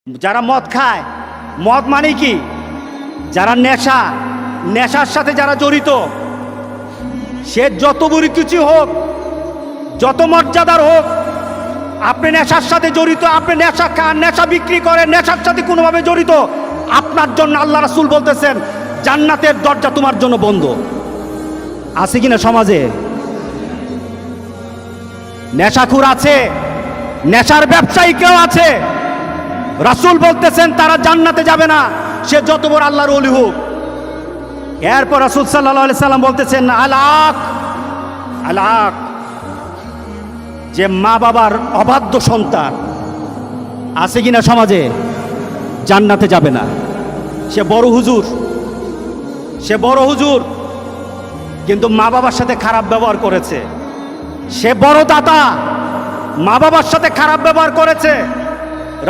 যারা মদ খায়, মদ মানে কি? যারা নেশার সাথে যারা জড়িত, সে যত বড় কিছু হোক, যত মর্যাদার হোক, আপনি নেশার সাথে জড়িত, আপনি নেশা খান, নেশা বিক্রি করেন, নেশার সাথে কোনোভাবে জড়িত, আপনার জন্য আল্লাহ রাসূল বলতেছেন জান্নাতের দরজা তোমার জন্য বন্ধ। আছে কিনা সমাজে? নেশাখোর আছে, নেশার ব্যবসায়ী কেউ আছে, রাসূল বলতেছেন তারা জান্নাতে যাবে না, সে যত বড় আল্লাহর ওলি হোক। এরপর রাসূল সাল্লাল্লাহু আলাইহি সাল্লাম বলতেছেন আলাক, যে মা বাবার অবাধ্য সন্তান আছে কিনা সমাজে, জান্নাতে যাবে না। সে বড় হুজুর কিন্তু মা বাবার সাথে খারাপ ব্যবহার করেছে। সে বড় দাতা, মা বাবার সাথে খারাপ ব্যবহার করেছে।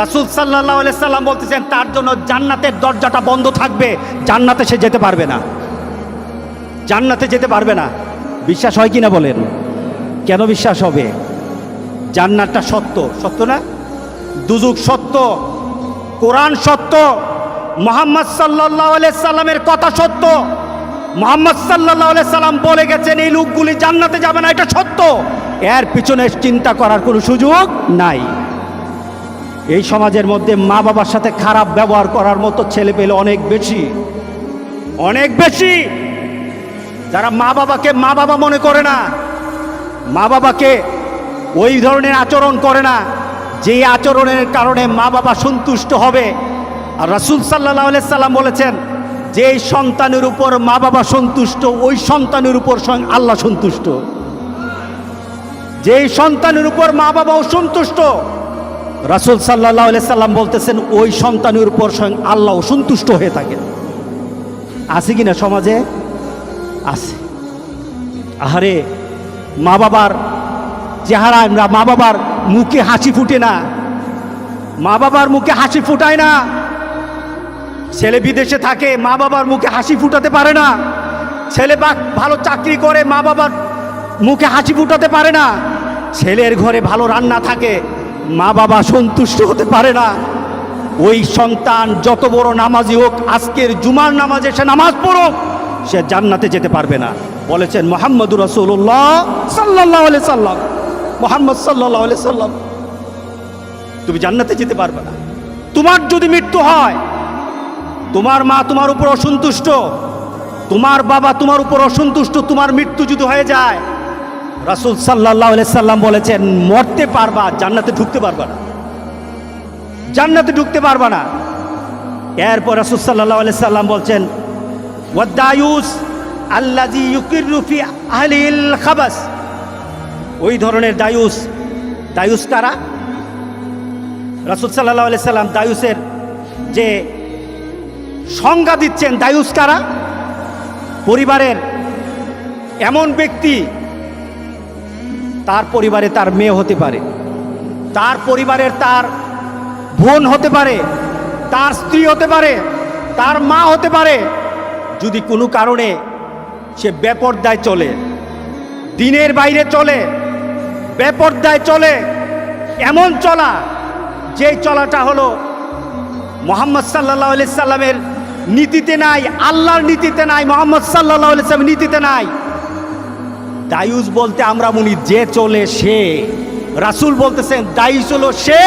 রাসূল সাল্লাল্লাহু আলাইহি সাল্লাম বলতেছেন তার জন্য জান্নাতের দরজাটা বন্ধ থাকবে, জান্নাতে সে যেতে পারবে না, জান্নাতে যেতে পারবে না। বিশ্বাস হয় কিনা বলেন? কেন বিশ্বাস হবে? জান্নাতটা সত্য, সত্য না? দুজক সত্য, কোরআন সত্য, মুহাম্মদ সাল্লাল্লাহু আলাইহি সাল্লামের কথা সত্য। মুহাম্মদ সাল্লাল্লাহু আলাইহি সাল্লাম বলে গেছেন এই লোকগুলি জান্নাতে যাবে না, এটা সত্য। এর পিছনে চিন্তা করার কোনো সুযোগ নাই। এই সমাজের মধ্যে মা বাবার সাথে খারাপ ব্যবহার করার মতো ছেলে পেলে অনেক বেশি, যারা মা বাবাকে মা বাবা মনে করে না, মা বাবাকে ওই ধরনের আচরণ করে না যে আচরণের কারণে মা বাবা সন্তুষ্ট হবে। আর রাসূল সাল্লাল্লাহু আলাইহি সাল্লাম বলেছেন যে সন্তানের উপর মা বাবা সন্তুষ্ট, ওই সন্তানের উপর স্বয়ং আল্লাহ সন্তুষ্ট। যে সন্তানের উপর মা বাবা অসন্তুষ্ট, রাসূল সাল্লাল্লাহু আলাইহি সাল্লাম বলতেছেন ওই সন্তানের উপর স্বয়ং আল্লাহ অসন্তুষ্ট হয়ে থাকে। আছে কিনা সমাজে? আছে। আহারে, মা বাবার চেহারা, মা বাবার মুখে হাসি ফুটে না, মা বাবার মুখে হাসি ফুটায় না। ছেলে বিদেশে থাকে, মা বাবার মুখে হাসি ফুটাতে পারে না। ছেলে ভালো চাকরি করে, মা বাবার মুখে হাসি ফুটাতে পারে না। ছেলের ঘরে ভালো রান্না থাকে, মা বাবা সন্তুষ্ট হতে পারে না। ওই সন্তান যত বড় নামাজি হোক, আজকের জুমার নামাজে সে নামাজ পড়ুক, সে জান্নাতে যেতে পারবে না। বলেছেন মুহাম্মদুর রাসূলুল্লাহ সাল্লাল্লাহু আলাইহি সাল্লাম, মুহাম্মদ সাল্লাল্লাহু আলাইহি সাল্লাম, তুমি জান্নাতে যেতে পারবে না। তোমার যদি মৃত্যু হয়, তোমার মা তোমার উপর অসন্তুষ্ট, তোমার বাবা তোমার উপর অসন্তুষ্ট, তোমার মৃত্যু যদি হয়ে যায়, রাসূল সাল্লাল্লাহু আলাইহি সাল্লাম বলেছেন মরতে পারবা, জান্নাতে ঢুকতে পারবা না, জান্নাতে ঢুকতে পারবা না। এরপর রাসূল সাল্লাল্লাহু আলাইহি সাল্লাম বলছেন ওয়াদায়ুস আল্লাযী ইউকিরু ফি আহলিল খাবাস, ওই ধরনের দায়ুস কারা? রাসূল সাল্লাল্লাহু আলাইহি সাল্লাম দায়ুসের যে সংজ্ঞা দিচ্ছেন, দায়ুস কারা? পরিবারের এমন ব্যক্তি, তার পরিবারে তার মেয়ে হতে পারে, তার পরিবারের তার বোন হতে পারে, তার স্ত্রী হতে পারে, তার মা হতে পারে। যদি কোনো কারণে সে বেপরদায় চলে, দিনের বাইরে চলে, বেপরদায় চলে, এমন চলা যেই চলাটা হলো মুহাম্মদ সাল্লাল্লাহু আলাইহি সাল্লামের নীতিতে নাই, আল্লাহর নীতিতে নাই, মুহাম্মদ সাল্লাল্লাহু আলাইহি সাল্লামের নীতিতে নাই। দায়ুস বলতে আমরা মনি যে চলে সে। রাসূল বলতেছেন দায়ুস হলো সে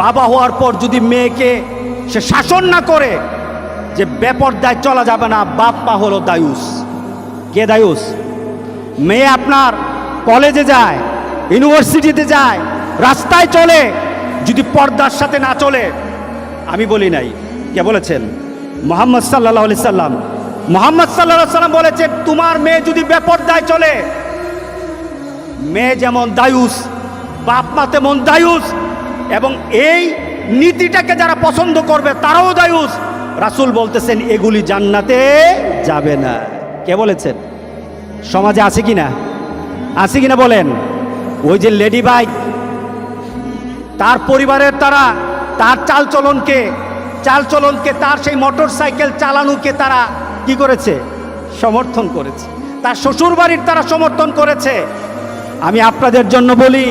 বাবা হওয়ার পর যদি মেয়েকে সে শাসন না করে যে বেপরদায় চলা যাবে না, বাপ মা হলো দায়ুস। কে দায়ুস? মেয়ে আপনার কলেজে যায়, ইউনিভার্সিটিতে যায়, রাস্তায় চলে, যদি পর্দার সাথে না চলে, আমি বলি নাই, কে বলেছেন? মুহাম্মদ সাল্লাল্লাহু আলাইহি সাল্লাম। মুহাম্মদ সাল্লাল্লাহু আলাইহি সাল্লাম বলেছেন তোমার মেয়ে যদি বেপরদায় চলে, মেয়ে যেমন দায়ুস, বাপ মা তেমন দায়ুস, এবং এই নীতিটাকে যারা পছন্দ করবে তারাও দায়ুস। রাসূল বলতেছেন এগুলি জান্নাতে যাবে না। কে বলেছেন? সমাজে আছে কিনা? আছে কিনা বলেন? ওই যে লেডি বাইক, তার পরিবারের তার চালচলনকে তার সেই মোটর সাইকেল চালানোকে তারা কি করেছে? সমর্থন করেছে। তার শ্বশুর বাড়ির তারা সমর্থন করেছে। আমি আপনাদের জন্য বলি,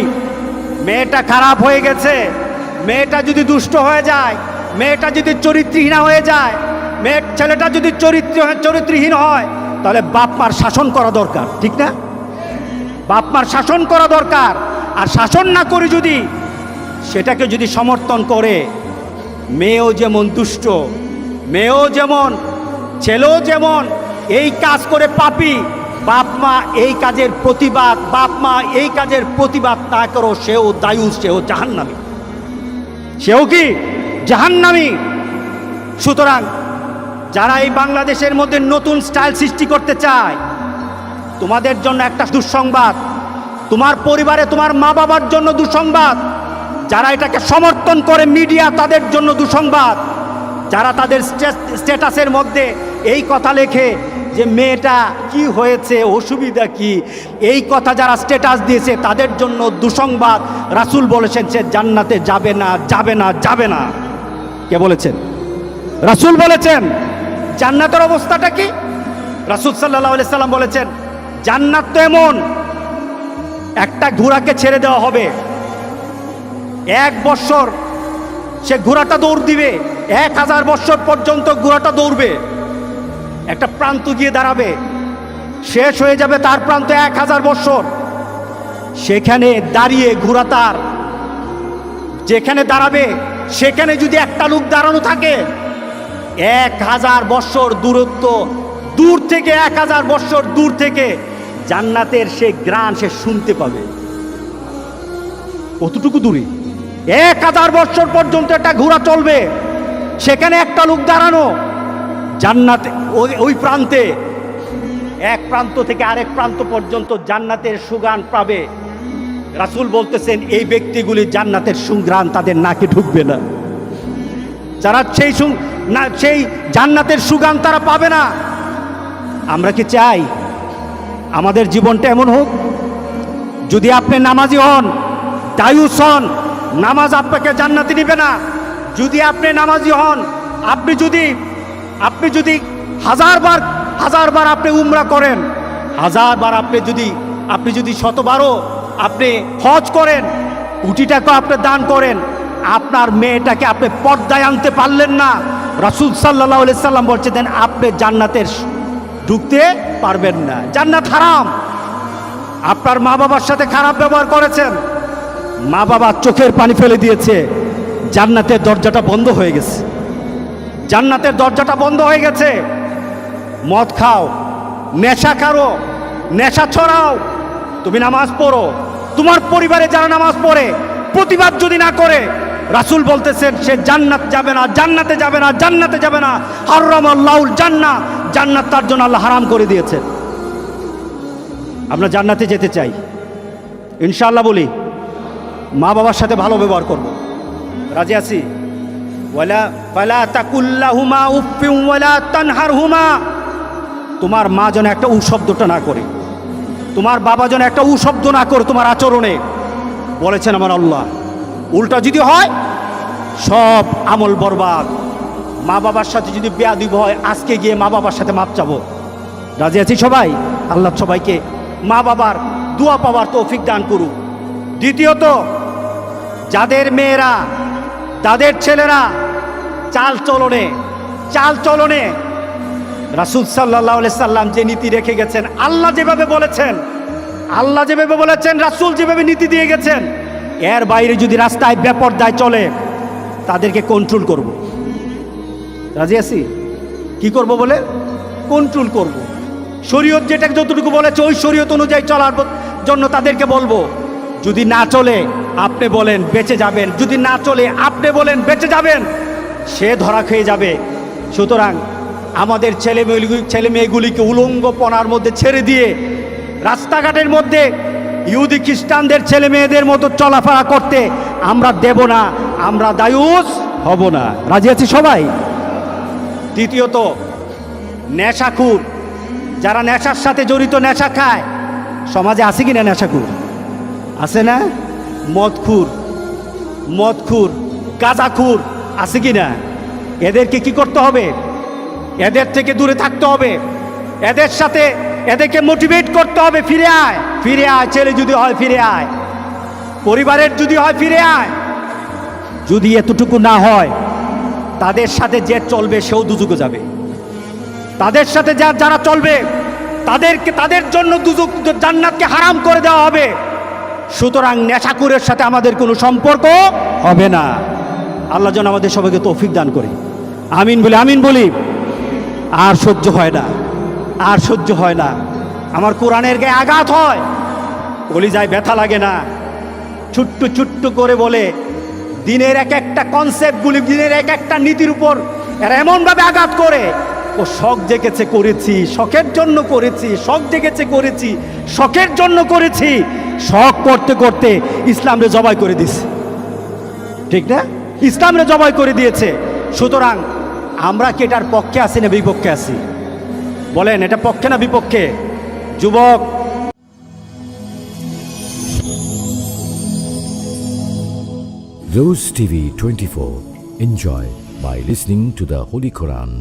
মেয়েটা খারাপ হয়ে গেছে, মেয়েটা যদি দুষ্ট হয়ে যায়, মেয়েটা যদি চরিত্রহীনা হয়ে যায়, ছেলেটা যদি চরিত্রহীন হয়, তাহলে বাপ মার শাসন করা দরকার, ঠিক না? বাপ মার শাসন করা দরকার। আর শাসন না করে যদি সেটাকে যদি সমর্থন করে, মেয়েও যেমন দুষ্ট, মেয়েও যেমন, ছেলেও যেমন এই কাজ করে পাপী, বাপ মা এই কাজের প্রতিবাদ, বাপ মা এই কাজের প্রতিবাদ না করো, সেও দায়ুস, সেও জাহান্নামী, সেও কি জাহান্নামী। সুতরাং যারা এই বাংলাদেশের মধ্যে নতুন স্টাইল সৃষ্টি করতে চায়, তোমাদের জন্য একটা দুঃসংবাদ, তোমার পরিবারে তোমার মা বাবার জন্য দুঃসংবাদ, যারা এটাকে সমর্থন করে মিডিয়া তাদের জন্য দুঃসংবাদ, যারা তাদের স্ট্যাটাসের মধ্যে এই কথা লেখে যে মেয়েটা কি হয়েছে, অসুবিধা কি, এই কথা যারা স্ট্যাটাস দিয়েছে তাদের জন্য দুঃসংবাদ। রাসূল বলেছেন সে জান্নাতে যাবে না, যাবে না, যাবে না। কে বলেছেন? রাসূল বলেছেন। জান্নাতের অবস্থাটা কি? রাসূল সাল্লাল্লাহু আলাইহি সাল্লাম বলেছেন জান্নাত তো এমন, একটা ঘোড়াকে ছেড়ে দেওয়া হবে, 1 বছর সে ঘোড়াটা দৌড় দিবে, 1000 বছর পর্যন্ত ঘোড়াটা দৌড়বে, একটা প্রান্ত গিয়ে দাঁড়াবে, শেষ হয়ে যাবে তার প্রান্ত 1000 বছর। সেখানে দাঁড়িয়ে ঘোড়া তার যেখানে দাঁড়াবে সেখানে যদি একটা লোক দাঁড়ানো থাকে, 1000 বছর দূরত্ব, দূর থেকে 1000 বছর দূর থেকে জান্নাতের সে গ্রান সে শুনতে পাবে। কতটুকু দূরে? 1000 বছর পর্যন্ত একটা ঘোড়া চলবে, সেখানে একটা লোক দাঁড়ানো, জান্নাতে ওই প্রান্তে, এক প্রান্ত থেকে আরেক প্রান্ত পর্যন্ত জান্নাতের সুঘ্রাণ পাবে। রাসূল বলতেছেন এই ব্যক্তিগুলি জান্নাতের সুঘ্রাণ তাদের নাকে ঢুকবে না, যারা সেই জান্নাতের সুঘ্রাণ তারা পাবে না। আমরা কি চাই আমাদের জীবনটা এমন হোক? যদি আপনি নামাজি হন, দায়ুস হন, নামাজ আপনাকে জান্নাতে নিবে না। যদি আপনি নামাজি হন, আপনি যদি হাজার বার আপনি উমরা করেন, 1000 বার আপনি যদি 100বারও আপনি হজ করেন, কোটি টাকা আপনি দান করেন, আপনার মেয়েটাকে আপনি পর্দায় আনতে পারলেন না, রাসূল সাল্লাল্লাহু আলাইহি সাল্লাম বলছেন আপনি জান্নাতের ঢুকতে পারবেন না। জান্নাত হারাম। আপনার মা বাবার সাথে খারাপ ব্যবহার করেছেন, মা বাবা চোখের পানি ফেলে দিয়েছে, জান্নাতের দরজাটা বন্ধ হয়ে গেছে, জান্নাতের দরজাটা বন্ধ হয়ে গেছে। মদ খাও, নেশা খাও, নেশা ছড়াও, তুমি নামাজ পড়ো, তোমার পরিবারে যারা নামাজ পড়ে প্রতিবাদ যদি না করে, রাসূল বলতেছেন সে জান্নাত যাবে না, জান্নাতে যাবে না, জান্নাতে যাবে না। হারামাল্লাহুল জান্নাহ, জান্নাত তার জন্য আল্লাহ হারাম করে দিয়েছেন। আমরা জান্নাতে যেতে চাই ইনশাআল্লাহ, বলি মা বাবার সাথে ভালো ব্যবহার করব, রাজি আছি। ফালা তাকুল লাহুমা উফফিন ওয়ালা তানহারহুমা, তোমার মা যেন একটা শব্দটা না করে, তোমার বাবা যেন একটা শব্দ না করে তোমার আচরণে, বলেছেন আমার আল্লাহ। উল্টা যদি হয় সব আমল বরবাদ। মা বাবার সাথে যদি বেয়াদবি হয়, আজকে গিয়ে মা বাবার সাথে মাপ চাবো, রাজি আছি সবাই? আল্লাহ সবাইকে মা বাবার দোয়া পাওয়ার তৌফিক দান করুক। দ্বিতীয়ত, যাদের মেয়েরা, তাদের ছেলেরা চাল চলনে রাসূল সাল্লাল্লাহু আলাইহি সাল্লাম যে নীতি রেখে গেছেন, আল্লাহ যেভাবে বলেছেন, রাসূল যেভাবে নীতি দিয়ে গেছেন, এর বাইরে যদি রাস্তায় বেপরদায় চলে তাদেরকে কন্ট্রোল করব। রাজি আছি? কি করব বলে? কন্ট্রোল করব। শরীয়ত যেটা যতটুকু বলেছে ওই শরীয়ত অনুযায়ী চলার জন্য তাদেরকে বলবো। যদি না চলে আপনি বলেন বেঁচে যাবেন, যদি না চলে আপনি বলেন বেঁচে যাবেন, সে ধরা খেয়ে যাবে। সুতরাং আমাদের ছেলে মেয়েগুলিকে উলঙ্গপনার মধ্যে ছেড়ে দিয়ে রাস্তাঘাটের মধ্যে ইহুদি খ্রিস্টানদের ছেলে মেয়েদের মতো চলাফেরা করতে আমরা দেব না, আমরা দায়ুস হব না। রাজি আছি সবাই? তৃতীয়ত, নেশাখুর, যারা নেশার সাথে জড়িত, নেশা খায়, সমাজে আছে কি না নেশাখুর? আছে না? মদখুর, গাঁজাখুর আছে কি না? এদেরকে কি করতে হবে? এদের থেকে দূরে থাকতে হবে, এদেরকে মোটিভেট করতে হবে, ফিরে আয়। ছেলে যদি হয় ফিরে আয়, পরিবারের যদি হয় ফিরে আয়। যদি এতটুকু না হয়, তাদের সাথে যে চলবে সেও দুজকে যাবে। তাদের সাথে যারা চলবে তাদের জন্য দুজক জান্নাতকে হারাম করে দেওয়া হবে। সুতরাং নেশাখোরের সাথে আমাদের কোনো সম্পর্ক হবে না। আল্লাহ যেন আমাদের সবাইকে তৌফিক দান করে। আমিন বলি। আর সহ্য হয় না, আর সহ্য হয় না। আমার কোরআনের গায়ে আঘাত হয়, কলিজায় ব্যথা লাগে না। ছোট্ট করে বলে দিনের এক একটা কনসেপ্টগুলি, দিনের এক একটা নীতির উপর এরা এমনভাবে আঘাত করে, ও শখ জেগেছে করেছি, শখের জন্য করেছি, শখ জেগেছে করেছি, শখের জন্য করেছি। শখ করতে করতে ইসলামরে জবাই করে দিছে, ঠিক না? ইসলামরে জবাই করে দিয়েছে। সুতরাং আমরা কি এটার পক্ষে আছি না বিপক্ষে আছি? বলেন, এটা পক্ষে না বিপক্ষে? যুবক, Rose TV 24. Enjoy by listening to the Holy Quran.